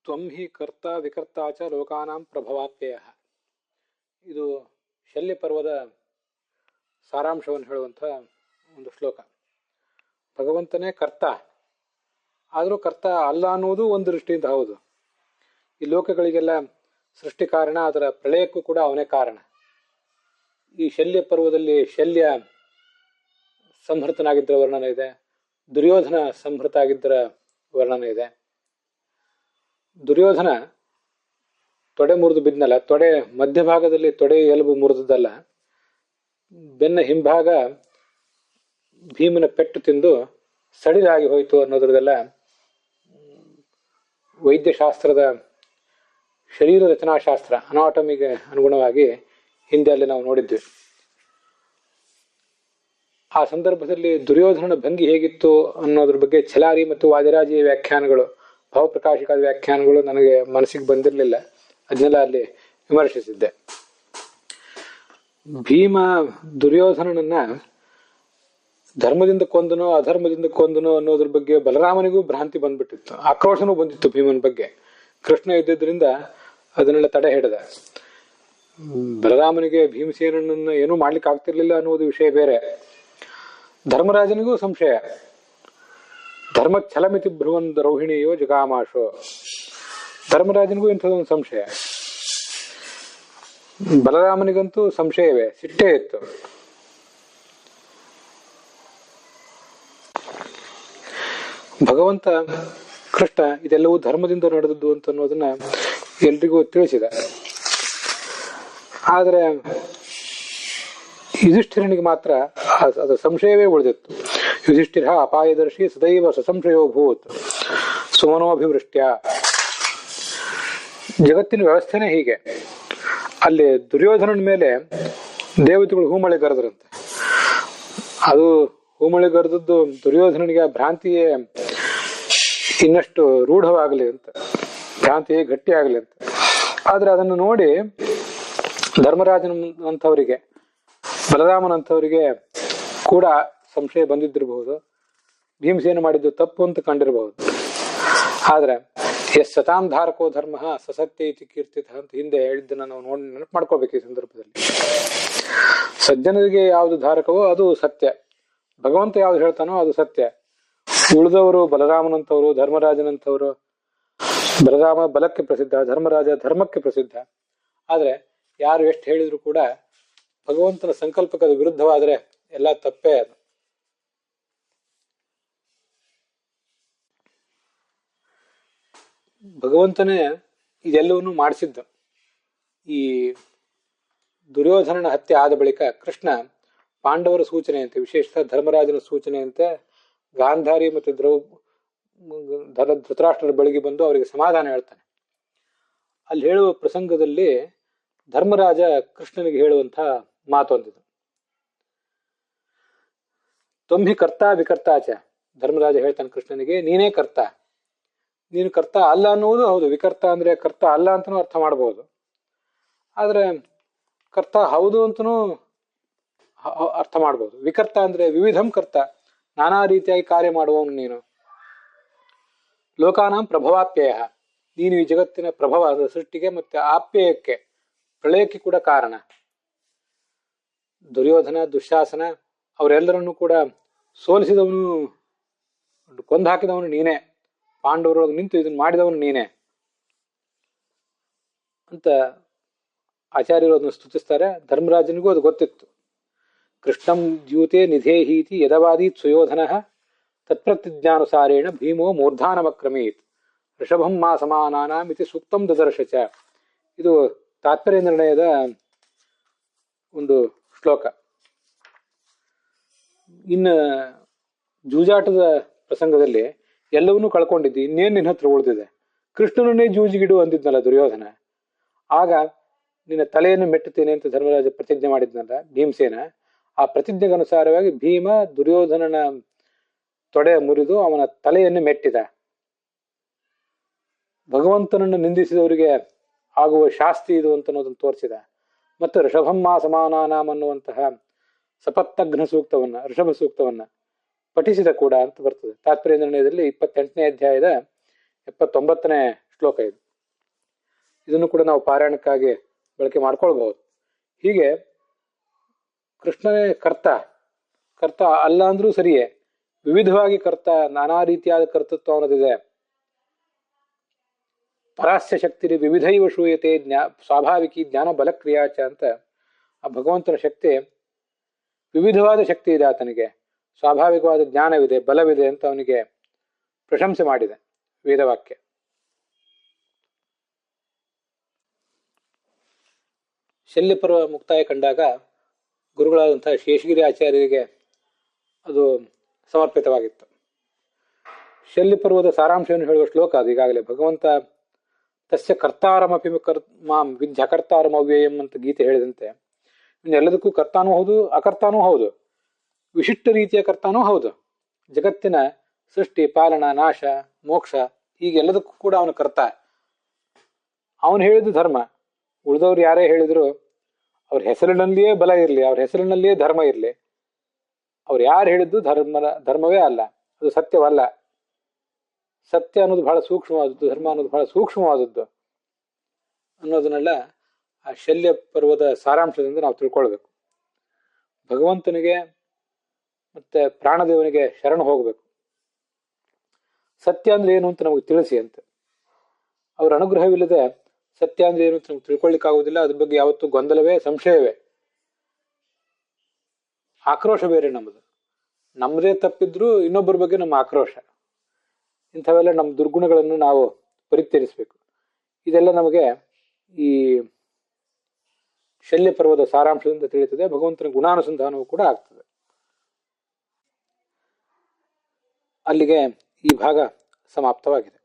ತ್ವಂ ಹಿ ಕರ್ತ ವಿಕರ್ತ ಚ ಲೋಕಾನಾಂ ಪ್ರಭವಾಪ್ಯಯ. ಇದು ಶಲ್ಯ ಪರ್ವದ ಸಾರಾಂಶವನ್ನು ಹೇಳುವಂಥ ಒಂದು ಶ್ಲೋಕ. ಭಗವಂತನೇ ಕರ್ತ, ಆದರೂ ಕರ್ತ ಅಲ್ಲ ಅನ್ನೋದು ಒಂದು ದೃಷ್ಟಿಯಿಂದ ಹೌದು. ಈ ಲೋಕಗಳಿಗೆಲ್ಲ ಸೃಷ್ಟಿ ಕಾರಣ, ಅದರ ಪ್ರಳಯಕ್ಕೂ ಕೂಡ ಅವನೇ ಕಾರಣ. ಈ ಶಲ್ಯ ಪರ್ವದಲ್ಲಿ ಶಲ್ಯ ಸಂಹೃತನಾಗಿದ್ದರ ವರ್ಣನೆ ಇದೆ, ದುರ್ಯೋಧನ ಸಂಹೃತ ಆಗಿದ್ದರ ವರ್ಣನೆ ಇದೆ. ದುರ್ಯೋಧನ ತೊಡೆ ಮುರಿದು ಬಿದ್ನಲ್ಲ, ತೊಡೆ ಮಧ್ಯಭಾಗದಲ್ಲಿ ತೊಡೆ ಎಲುಬು ಮುರಿದದ್ದಲ್ಲ, ಬೆನ್ನ ಹಿಂಭಾಗ ಭೀಮನ ಪೆಟ್ಟು ತಿಂದು ಸಡಿಲಾಗಿ ಹೋಯಿತು ಅನ್ನೋದ್ರದೆಲ್ಲ ವೈದ್ಯಶಾಸ್ತ್ರದ ಶರೀರ ರಚನಾಶಾಸ್ತ್ರ ಅನಾಟಮಿಗೆ ಅನುಗುಣವಾಗಿ ಹಿಂದೆ ಅಲ್ಲಿ ನಾವು ನೋಡಿದ್ವಿ. ಆ ಸಂದರ್ಭದಲ್ಲಿ ದುರ್ಯೋಧನನ ಭಂಗಿ ಹೇಗಿತ್ತು ಅನ್ನೋದ್ರ ಬಗ್ಗೆ ಛಲಾರಿ ಮತ್ತು ವಾದಿರಾಜಿಯ ವ್ಯಾಖ್ಯಾನಗಳು, ಭಾವಪ್ರಕಾಶಿಕಾದ ವ್ಯಾಖ್ಯಾನಗಳು ನನಗೆ ಮನಸ್ಸಿಗೆ ಬಂದಿರಲಿಲ್ಲ. ಅದನ್ನೆಲ್ಲ ಅಲ್ಲಿ ವಿಮರ್ಶಿಸಿದ್ದೆ. ಭೀಮ ದುರ್ಯೋಧನನನ್ನ ಧರ್ಮದಿಂದ ಕೊಂದನೋ ಅಧರ್ಮದಿಂದ ಕೊಂದನೋ ಅನ್ನೋದ್ರ ಬಗ್ಗೆ ಬಲರಾಮನಿಗೂ ಭ್ರಾಂತಿ ಬಂದ್ಬಿಟ್ಟಿತ್ತು, ಆಕ್ರೋಶನೂ ಬಂದಿತ್ತು ಭೀಮನ ಬಗ್ಗೆ. ಕೃಷ್ಣ ಇದ್ದಿದ್ದರಿಂದ ಅದನ್ನೆಲ್ಲ ತಡೆ ಹಿಡಿದ. ಬಲರಾಮನಿಗೆ ಭೀಮಸೇನನ್ನ ಏನೂ ಮಾಡ್ಲಿಕ್ಕೆ ಆಗ್ತಿರ್ಲಿಲ್ಲ ಅನ್ನೋದು ವಿಷಯ ಬೇರೆ. ಧರ್ಮರಾಜನಿಗೂ ಸಂಶಯ. ಧರ್ಮ ಛಲಮಿತಿ ಭ್ರುವನ್ ರೋಹಿಣಿಯೋ ಜಗಾಮಾಶೋ. ಧರ್ಮರಾಜನಿಗೂ ಇಂಥದೊಂದು ಸಂಶಯ. ಬಲರಾಮನಿಗಂತೂ ಸಂಶಯವೇ, ಸಿಟ್ಟೇ ಇತ್ತು. ಭಗವಂತ ಕೃಷ್ಣ ಇದೆಲ್ಲವೂ ಧರ್ಮದಿಂದ ನಡೆದದ್ದು ಅಂತ ಅನ್ನೋದನ್ನ ಎಲ್ರಿಗೂ ತಿಳಿಸಿದ. ಆದರೆ ಯುಧಿಷ್ಠಿರನಿಗೆ ಮಾತ್ರ ಅದು ಸಂಶಯವೇ ಉಳಿದಿತ್ತು. ಯುಧಿಷ್ಠಿರ ಅಪಾಯದರ್ಶಿ ಸದೈವ ಸಸಂಶಯೋ ಭೂತ್ ಸುಮನೋಭಿವೃಷ್ಟ್ಯ. ಜಗತ್ತಿನ ವ್ಯವಸ್ಥೆನೇ ಹೀಗೆ. ಅಲ್ಲಿ ದುರ್ಯೋಧನನ ಮೇಲೆ ದೇವತೆಗಳು ಹೂಮಳೆ ಗರೆದ್ರಂತೆ. ಅದು ಹೂಮಳೆ ಗರೆದದ್ದು ದುರ್ಯೋಧನನಿಗೆ ಭ್ರಾಂತಿಯೇ ಇನ್ನಷ್ಟು ರೂಢವಾಗಲಿ ಅಂತ, ಭ್ರಾಂತಿಯೇ ಗಟ್ಟಿ ಆಗಲಿ ಅಂತ. ಆದ್ರೆ ಅದನ್ನು ನೋಡಿ ಧರ್ಮರಾಜನಂಥವರಿಗೆ, ಬಲರಾಮನಂಥವರಿಗೆ ಕೂಡ ಸಂಶಯ ಬಂದಿದ್ದಿರಬಹುದು. ಭೀಮಸೇನ ಮಾಡಿದ್ದು ತಪ್ಪು ಅಂತ ಕಂಡಿರಬಹುದು. ಆದ್ರೆ ಎಸ್ ಸತಾಂ ಧಾರಕೋ ಧರ್ಮ ಸಸತ್ಯ ಇತಿ ಕೀರ್ತಿತ ಅಂತ ಹಿಂದೆ ಹೇಳಿದ್ದನ್ನ ನಾವು ನೋಡಿ ನೆನಪು ಮಾಡ್ಕೋಬೇಕು. ಈ ಸಂದರ್ಭದಲ್ಲಿ ಸಜ್ಜನರಿಗೆ ಯಾವುದು ಧಾರಕವೋ ಅದು ಸತ್ಯ, ಭಗವಂತ ಯಾವ್ದು ಹೇಳ್ತಾನೋ ಅದು ಸತ್ಯ. ಉಳಿದವರು ಬಲರಾಮನಂತವರು, ಧರ್ಮರಾಜನಂತವರು, ಬಲರಾಮ ಬಲಕ್ಕೆ ಪ್ರಸಿದ್ಧ, ಧರ್ಮರಾಜ ಧರ್ಮಕ್ಕೆ ಪ್ರಸಿದ್ಧ. ಆದ್ರೆ ಯಾರು ಎಷ್ಟು ಹೇಳಿದ್ರು ಕೂಡ ಭಗವಂತನ ಸಂಕಲ್ಪಕ್ಕೆ ಅದು ವಿರುದ್ಧವಾದ್ರೆ ಎಲ್ಲ ತಪ್ಪೇ. ಅದು ಭಗವಂತನೇ ಇದೆಲ್ಲವನ್ನೂ ಮಾಡಿಸಿದ್ದ. ಈ ದುರ್ಯೋಧನನ ಹತ್ಯೆ ಆದ ಬಳಿಕ ಕೃಷ್ಣ ಪಾಂಡವರ ಸೂಚನೆಯಂತೆ, ವಿಶೇಷತಃ ಧರ್ಮರಾಜನ ಸೂಚನೆಯಂತೆ ಗಾಂಧಾರಿ ಮತ್ತು ಧೃತರಾಷ್ಟ್ರರ ಬಳಿಗೆ ಬಂದು ಅವರಿಗೆ ಸಮಾಧಾನ ಹೇಳ್ತಾನೆ. ಅಲ್ಲಿ ಹೇಳುವ ಪ್ರಸಂಗದಲ್ಲಿ ಧರ್ಮರಾಜ ಕೃಷ್ಣನಿಗೆ ಹೇಳುವಂತ ಮಾತೊಂದಿದೆ. ತ್ವಂ ಕರ್ತ ವಿಕರ್ತಾಚ. ಧರ್ಮರಾಜ ಹೇಳ್ತಾನೆ ಕೃಷ್ಣನಿಗೆ, ನೀನೇ ಕರ್ತ, ನೀನು ಕರ್ತ ಅಲ್ಲ ಅನ್ನುವುದು ಹೌದು. ವಿಕರ್ತ ಅಂದ್ರೆ ಕರ್ತ ಅಲ್ಲ ಅಂತನೂ ಅರ್ಥ ಮಾಡಬಹುದು. ಆದ್ರೆ ಕರ್ತ ಹೌದು ಅಂತನೂ ಅರ್ಥ ಮಾಡಬಹುದು. ವಿಕರ್ತ ಅಂದ್ರೆ ವಿವಿಧಂ ಕರ್ತ, ನಾನಾ ರೀತಿಯಾಗಿ ಕಾರ್ಯ ಮಾಡುವವನು ನೀನು. ಲೋಕಾನಾಂ ಪ್ರಭವಾಪ್ಯಯ, ನೀನು ಈ ಜಗತ್ತಿನ ಪ್ರಭವ ಸೃಷ್ಟಿಗೆ ಮತ್ತೆ ಆಪ್ಯಯಕ್ಕೆ, ಪ್ರಳಯಕ್ಕೆ ಕೂಡ ಕಾರಣ. ದುರ್ಯೋಧನ, ದುಶ್ಯಾಸನ ಅವರೆಲ್ಲರನ್ನೂ ಕೂಡ ಸೋಲಿಸಿದವನು, ಕೊಂದಾಕಿದವನು ನೀನೇ. ಪಾಂಡವರೊಳಗೆ ನಿಂತು ಇದನ್ನು ಮಾಡಿದವನು ನೀನೇ ಅಂತ ಆಚಾರ್ಯರು ಅದನ್ನು ಸ್ತುತಿಸ್ತಾರೆ. ಧರ್ಮರಾಜನಿಗೂ ಅದು ಗೊತ್ತಿತ್ತು. ಕೃಷ್ಣಂ ದ್ಯೂತೆ ನಿಧೇಹೀತಿ ಯದವಾದೀತ್ ಸುಯೋಧನ ತತ್ಪ್ರತಿಜ್ಞಾನುಸಾರೇಣ ಭೀಮೋ ಮೂರ್ಧಾನಮಕ್ರಮೀತ್ ಋಷಭಂ ಮಾ ಸಮಾನಾನಾಂ ಇತಿ ಸೂಕ್ತಂ ದದರ್ಶಚ. ಇದು ತಾತ್ಪರ್ಯ ನಿರ್ಣಯದ ಒಂದು ಶ್ಲೋಕ. ಇನ್ನು ಜೂಜಾಟದ ಪ್ರಸಂಗದಲ್ಲಿ ಎಲ್ಲವನ್ನೂ ಕಳ್ಕೊಂಡಿದ್ದಿ, ಇನ್ನೇನು ನಿನ್ನ ಹತ್ರ ಉಳಿದಿದೆ? ಕೃಷ್ಣನನ್ನೇ ಜೂಜಿಗಿಡು ಅಂದಿದ್ನಲ್ಲ ದುರ್ಯೋಧನ. ಆಗ ನಿನ್ನ ತಲೆಯನ್ನು ಮೆಟ್ಟುತ್ತೇನೆ ಅಂತ ಧರ್ಮರಾಜ ಪ್ರತಿಜ್ಞೆ ಮಾಡಿದ್ನಲ್ಲ ಭೀಮಸೇನ. ಆ ಪ್ರತಿಜ್ಞೆಗನುಸಾರವಾಗಿ ಭೀಮ ದುರ್ಯೋಧನನ ತೊಡೆ ಮುರಿದು ಅವನ ತಲೆಯನ್ನು ಮೆಟ್ಟಿದ. ಭಗವಂತನನ್ನು ನಿಂದಿಸಿದವರಿಗೆ ಆಗುವ ಶಾಸ್ತಿ ಇದು ಅಂತ ಅನ್ನೋದನ್ನು ತೋರಿಸಿದ. ಮತ್ತು ಋಷಭಮ್ಮ ಸಮಾನಾನಾಮ್ ಅನ್ನುವಂತಹ ಸಪತ್ತಘ್ನ ಸೂಕ್ತವನ್ನ, ಋಷಭ ಸೂಕ್ತವನ್ನ ಪಠಿಸಿದ ಕೂಡ ಅಂತ ಬರ್ತದೆ. ತಾತ್ಪರ್ಯ ನಿರ್ಣಯದಲ್ಲಿ 28ನೇ ಅಧ್ಯಾಯದ 79ನೇ ಶ್ಲೋಕ ಇದು. ಇದನ್ನು ಕೂಡ ನಾವು ಪಾರಾಯಣಕ್ಕಾಗಿ ಬಳಕೆ ಮಾಡ್ಕೊಳ್ಬಹುದು. ಹೀಗೆ ಕೃಷ್ಣನೇ ಕರ್ತ, ಕರ್ತ ಅಲ್ಲ ಅಂದ್ರೂ ಸರಿಯೇ, ವಿವಿಧವಾಗಿ ಕರ್ತ, ನಾನಾ ರೀತಿಯಾದ ಕರ್ತೃತ್ವ ಅನ್ನೋದಿದೆ. ಪರಾಸ್ಯ ಶಕ್ತಿ ವಿವಿಧೈವ ಶೂಯತೆ ಸ್ವಾಭಾವಿಕಿ ಜ್ಞಾನ ಬಲಕ್ರಿಯಾಚ ಅಂತ ಆ ಭಗವಂತನ ಶಕ್ತಿ ವಿವಿಧವಾದ ಶಕ್ತಿ ಇದೆ ಆತನಿಗೆ, ಸ್ವಾಭಾವಿಕವಾದ ಜ್ಞಾನವಿದೆ, ಬಲವಿದೆ ಅಂತ ಅವನಿಗೆ ಪ್ರಶಂಸೆ ಮಾಡಿದೆ ವೇದವಾಕ್ಯ. ಶಲ್ಯಪರ್ವ ಮುಕ್ತಾಯ ಕಂಡಾಗ ಗುರುಗಳಾದಂತಹ ಶೇಷಗಿರಿ ಆಚಾರ್ಯರಿಗೆ ಅದು ಸಮರ್ಪಿತವಾಗಿತ್ತು. ಶಲ್ಯಪರ್ವದ ಸಾರಾಂಶವನ್ನು ಹೇಳುವ ಶ್ಲೋಕ ಅದು. ಈಗಾಗಲೇ ಭಗವಂತ ತಸ್ಯ ಕರ್ತಾರಮಪಿ ಮಾಂ ವಿದ್ಯ ಕರ್ತಾರಂ ಅವ್ಯಯಂ ಅಂತ ಗೀತೆ ಹೇಳಿದಂತೆ ಎಲ್ಲದಕ್ಕೂ ಕರ್ತಾನೂ ಹೌದು, ಅಕರ್ತಾನೂ ಹೌದು, ವಿಶಿಷ್ಟ ರೀತಿಯ ಕರ್ತಾನೂ ಹೌದು. ಜಗತ್ತಿನ ಸೃಷ್ಟಿ, ಪಾಲನ, ನಾಶ, ಮೋಕ್ಷ ಹೀಗೆಲ್ಲದಕ್ಕೂ ಕೂಡ ಅವನು ಕರ್ತ. ಅವನು ಹೇಳಿದ್ದು ಧರ್ಮ. ಉಳಿದವ್ರು ಯಾರೇ ಹೇಳಿದ್ರು ಅವ್ರ ಹೆಸರಿನಲ್ಲಿಯೇ ಬಲ ಇರಲಿ, ಅವ್ರ ಹೆಸರಿನಲ್ಲಿಯೇ ಧರ್ಮ ಇರಲಿ, ಅವ್ರು ಯಾರು ಹೇಳಿದ್ದು ಧರ್ಮವೇ ಅಲ್ಲ, ಅದು ಸತ್ಯವಲ್ಲ. ಸತ್ಯ ಅನ್ನೋದು ಬಹಳ ಸೂಕ್ಷ್ಮವಾದದ್ದು, ಧರ್ಮ ಅನ್ನೋದು ಬಹಳ ಸೂಕ್ಷ್ಮವಾದದ್ದು ಅನ್ನೋದನ್ನೆಲ್ಲ ಆ ಶಲ್ಯ ಪರ್ವದ ಸಾರಾಂಶದಿಂದ ನಾವು ತಿಳ್ಕೊಳ್ಬೇಕು. ಭಗವಂತನಿಗೆ ಮತ್ತೆ ಪ್ರಾಣದೇವನಿಗೆ ಶರಣ ಹೋಗ್ಬೇಕು. ಸತ್ಯ ಅಂದ್ರೆ ಏನು ಅಂತ ನಮಗೆ ತಿಳಿಸಿ ಅಂತ. ಅವರ ಅನುಗ್ರಹವಿಲ್ಲದೆ ಸತ್ಯ ಅಂದ್ರೆ ಏನು ಅಂತ ನಮ್ಗೆ ತಿಳ್ಕೊಳ್ಳಿಕ್ಕಾಗುವುದಿಲ್ಲ. ಅದ್ರ ಬಗ್ಗೆ ಯಾವತ್ತೂ ಗೊಂದಲವೇ, ಸಂಶಯವೇ. ಆಕ್ರೋಶ ಬೇರೆ ನಮ್ಮದು. ನಮ್ಮದೇ ತಪ್ಪಿದ್ರೂ ಇನ್ನೊಬ್ಬರ ಬಗ್ಗೆ ನಮ್ಮ ಆಕ್ರೋಶ. ಇಂಥವೆಲ್ಲ ನಮ್ಮ ದುರ್ಗುಣಗಳನ್ನು ನಾವು ಪರಿತ್ಯಜಿಸಬೇಕು. ಇದೆಲ್ಲ ನಮಗೆ ಈ ಶಲ್ಯ ಪರ್ವದ ಸಾರಾಂಶದಿಂದ ತಿಳಿಯುತ್ತದೆ. ಭಗವಂತನ ಗುಣಾನುಸಂಧಾನವೂ ಕೂಡ ಆಗ್ತದೆ. ಅಲ್ಲಿಗೆ ಈ ಭಾಗ ಸಮಾಪ್ತವಾಗಿದೆ.